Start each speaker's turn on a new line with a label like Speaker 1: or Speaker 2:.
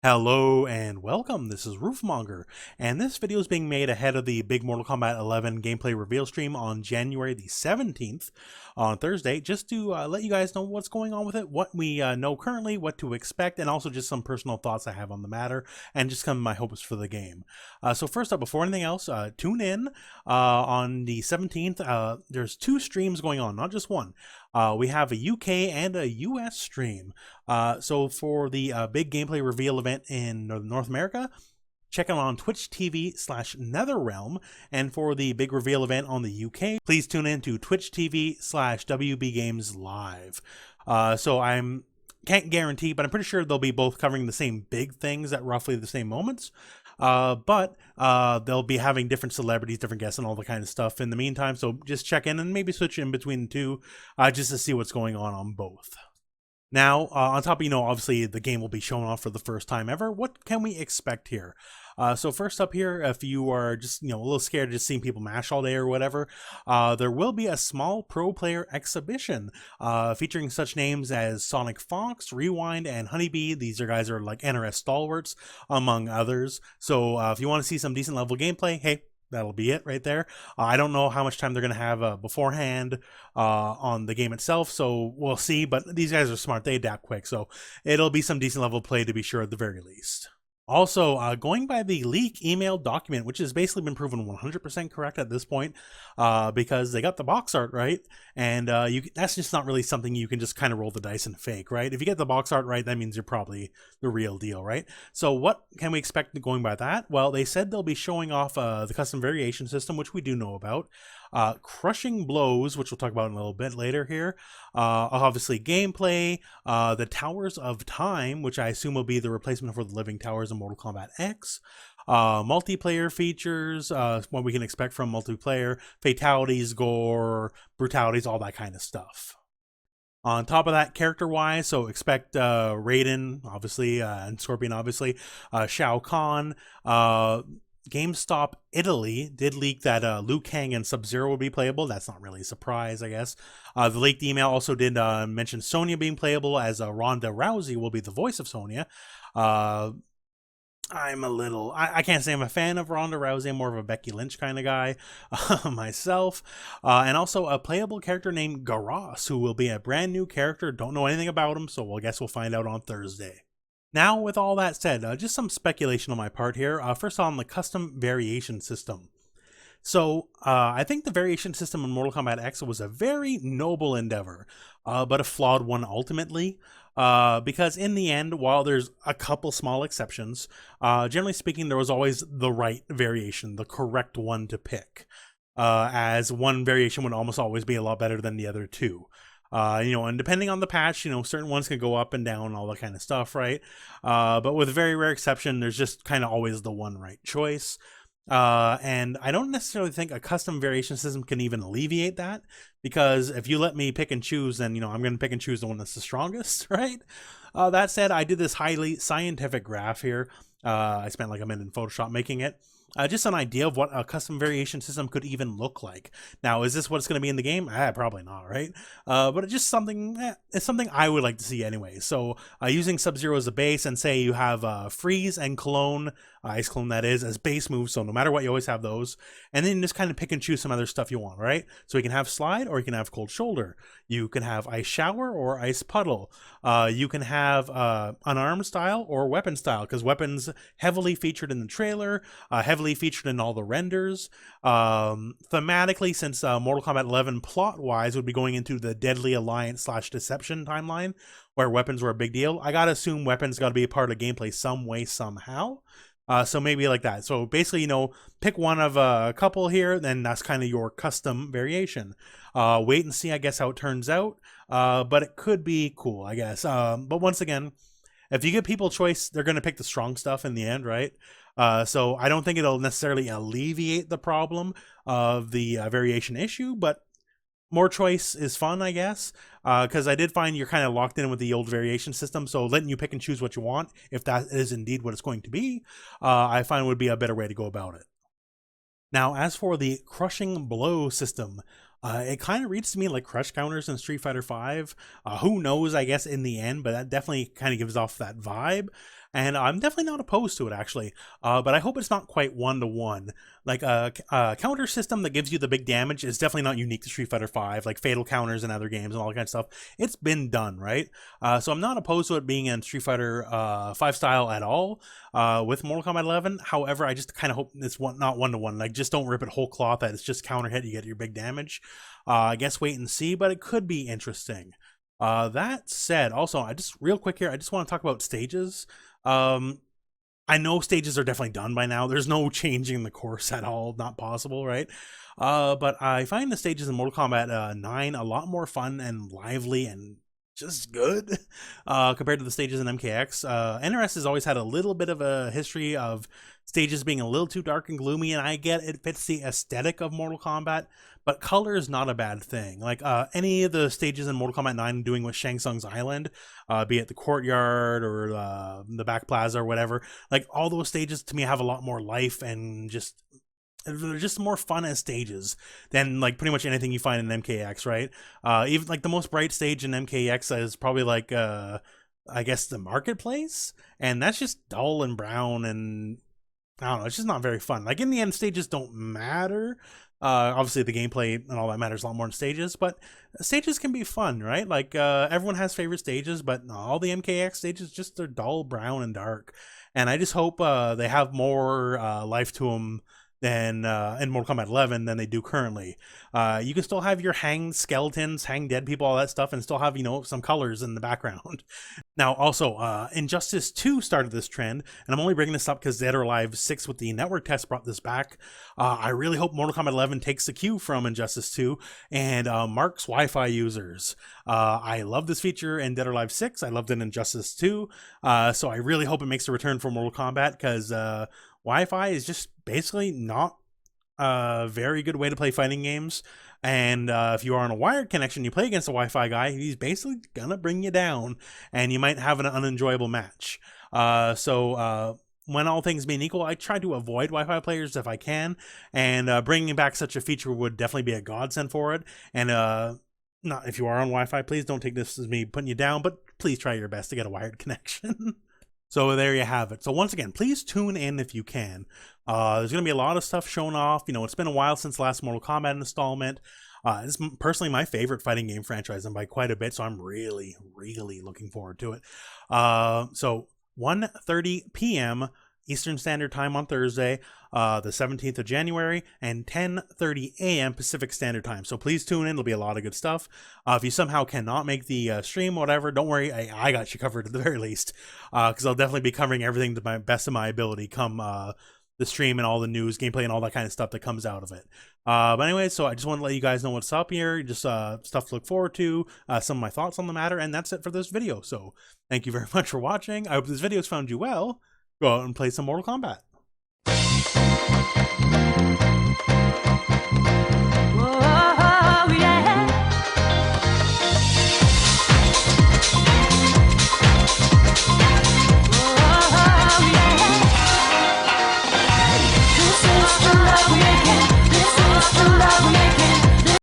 Speaker 1: Hello and welcome, this is Rooflemonger, and this video is being made ahead of the big Mortal Kombat 11 gameplay reveal stream on January the 17th on Thursday, just to let you guys know what's going on with it, what we know currently, what to expect, and also just some personal thoughts I have on the matter, and just some of my hopes for the game. So first up, before anything else, tune in on the 17th. There's two streams going on, not just one. We have a UK and a US stream. So for the big gameplay reveal event in North America, check out on Twitch TV/NetherRealm. And for the big reveal event on the UK, please tune in to Twitch TV/WB Games Live. So can't guarantee, but I'm pretty sure they'll be both covering the same big things at roughly the same moments. But they'll be having different celebrities, different guests, and all the kind of stuff in the meantime. So just check in and maybe switch in between the two, just to see what's going on both. Now, on top of, obviously the game will be shown off for the first time ever. What can we expect here? So first up here, if you are just, a little scared of just seeing people mash all day or whatever, there will be a small pro player exhibition featuring such names as Sonic Fox, Rewind, and Honeybee. These guys are like NRS stalwarts, among others. So if you want to see some decent level gameplay, hey, that'll be it right there. I don't know how much time they're going to have beforehand on the game itself, so we'll see. But these guys are smart. They adapt quick, so it'll be some decent level play to be sure at the very least. Also, going by the leak email document, which has basically been proven 100% correct at this point, because they got the box art right, and that's just not really something you can just kind of roll the dice and fake, right? If you get the box art right, that means you're probably the real deal, right? So what can we expect going by that? Well, they said they'll be showing off the custom variation system, which we do know about. Crushing blows, which we'll talk about in a little bit later here. Obviously gameplay, the Towers of Time, which I assume will be the replacement for the Living Towers in Mortal Kombat X. Multiplayer features, what we can expect from multiplayer, fatalities, gore, brutalities, all that kind of stuff. On top of that, character-wise, so expect Raiden, obviously, and Scorpion, obviously, Shao Kahn. GameStop Italy did leak that Liu Kang and Sub-Zero will be playable. That's not really a surprise, I guess. The leaked email also did mention Sonya being playable, as Ronda Rousey will be the voice of Sonya. I can't say I'm a fan of Ronda Rousey. I'm more of a Becky Lynch kind of guy myself. And also a playable character named Garas, who will be a brand new character. Don't know anything about him, so I guess we'll find out on Thursday. Now, with all that said, just some speculation on my part here. First on the custom variation system. So, I think the variation system in Mortal Kombat X was a very noble endeavor, but a flawed one ultimately. Because in the end, while there's a couple small exceptions, generally speaking, there was always the right variation, the correct one to pick. As one variation would almost always be a lot better than the other two. And depending on the patch, certain ones can go up and down, all that kind of stuff, right? But with a very rare exception, there's just kind of always the one right choice. And I don't necessarily think a custom variation system can even alleviate that, because if you let me pick and choose, then, I'm going to pick and choose the one that's the strongest, right? That said, I did this highly scientific graph here. I spent like a minute in Photoshop making it. Just an idea of what a custom variation system could even look like. Now, is this what's going to be in the game? Probably not, right? But it's just something, it's something I would like to see anyway. So using Sub-Zero as a base, and say you have Freeze and Clone, Ice Clone that is, as base moves. So no matter what, you always have those. And then you just kind of pick and choose some other stuff you want, right? So you can have Slide, or you can have Cold Shoulder. You can have Ice Shower or Ice Puddle. You can have Unarmed style or Weapon style, because weapons heavily featured in the trailer, heavily featured in all the renders. Thematically, since Mortal Kombat 11 plot-wise would be going into the Deadly Alliance / Deception timeline, where weapons were a big deal, I gotta assume weapons gotta be a part of gameplay some way, somehow. So maybe like that. So basically, pick one of a couple here, then that's kind of your custom variation. Wait and see, I guess, how it turns out. But it could be cool, I guess. But once again, if you give people choice, they're going to pick the strong stuff in the end, right? So I don't think it'll necessarily alleviate the problem of the variation issue, but more choice is fun, I guess, because I did find you're kind of locked in with the old variation system, so letting you pick and choose what you want, if that is indeed what it's going to be, I find would be a better way to go about it. Now, as for the Crushing Blow system, it kind of reads to me like crush counters in Street Fighter V. Who knows, I guess, in the end, but that definitely kind of gives off that vibe. and I'm definitely not opposed to it actually. But I hope it's not quite 1-to-1. Like a counter system that gives you the big damage is definitely not unique to Street Fighter V, like fatal counters and other games and all that kind of stuff. It's been done, right? So I'm not opposed to it being in Street Fighter 5 style at all with Mortal Kombat 11. However, I just kind of hope it's not 1-to-1. Like, just don't rip it whole cloth that it's just counter hit, you get your big damage. I guess wait and see, but it could be interesting. That said, also, real quick here, I just want to talk about stages. I know stages are definitely done by now. There's no changing the course at all. Not possible, right? But I find the stages in Mortal Kombat 9 a lot more fun and lively and just good compared to the stages in MKX. NRS has always had a little bit of a history of stages being a little too dark and gloomy, and I get it fits the aesthetic of Mortal Kombat, but color is not a bad thing. Like any of the stages in Mortal Kombat 9 doing with Shang Tsung's Island, be it the courtyard or the back plaza or whatever, like all those stages to me have a lot more life and they're just more fun as stages than like pretty much anything you find in MKX, right? Even like the most bright stage in MKX is probably like I guess the marketplace, and that's just dull and brown and I don't know, it's just not very fun. Like in the end, stages don't matter. Obviously the gameplay and all that matters a lot more in stages, but stages can be fun, right? Like everyone has favorite stages, but all the MKX stages just are dull, brown, and dark. And I just hope they have more life to them than in Mortal Kombat 11 than they do currently. You can still have your hanged skeletons, hanged dead people, all that stuff, and still have, you know, some colors in the background. Now, also, Injustice 2 started this trend, and I'm only bringing this up because Dead or Alive 6 with the network test brought this back. I really hope Mortal Kombat 11 takes the cue from Injustice 2 and marks Wi-Fi users. I love this feature in Dead or Alive 6. I loved it in Injustice 2. So I really hope it makes a return for Mortal Kombat because Wi-Fi is just basically not a very good way to play fighting games. And if you are on a wired connection, you play against a Wi-Fi guy, he's basically gonna bring you down, and you might have an unenjoyable match. When all things being equal, I try to avoid Wi-Fi players if I can, and bringing back such a feature would definitely be a godsend for it. And not if you are on Wi-Fi, please don't take this as me putting you down, but please try your best to get a wired connection. So there you have it. So once again, please tune in if you can. There's going to be a lot of stuff shown off. You know, it's been a while since the last Mortal Kombat installment. This is personally my favorite fighting game franchise, and by quite a bit, so I'm really, really looking forward to it. So 1:30 p.m. Eastern Standard Time on Thursday, the 17th of January, and 10:30 a.m. Pacific Standard Time. So please tune in. There'll be a lot of good stuff. If you somehow cannot make the stream, whatever, don't worry. I got you covered at the very least, because I'll definitely be covering everything to my best of my ability come the stream and all the news, gameplay, and all that kind of stuff that comes out of it. But anyway, so I just want to let you guys know what's up here, just stuff to look forward to, some of my thoughts on the matter, and that's it for this video. So thank you very much for watching. I hope this video has found you well. Go out and play some Mortal Kombat.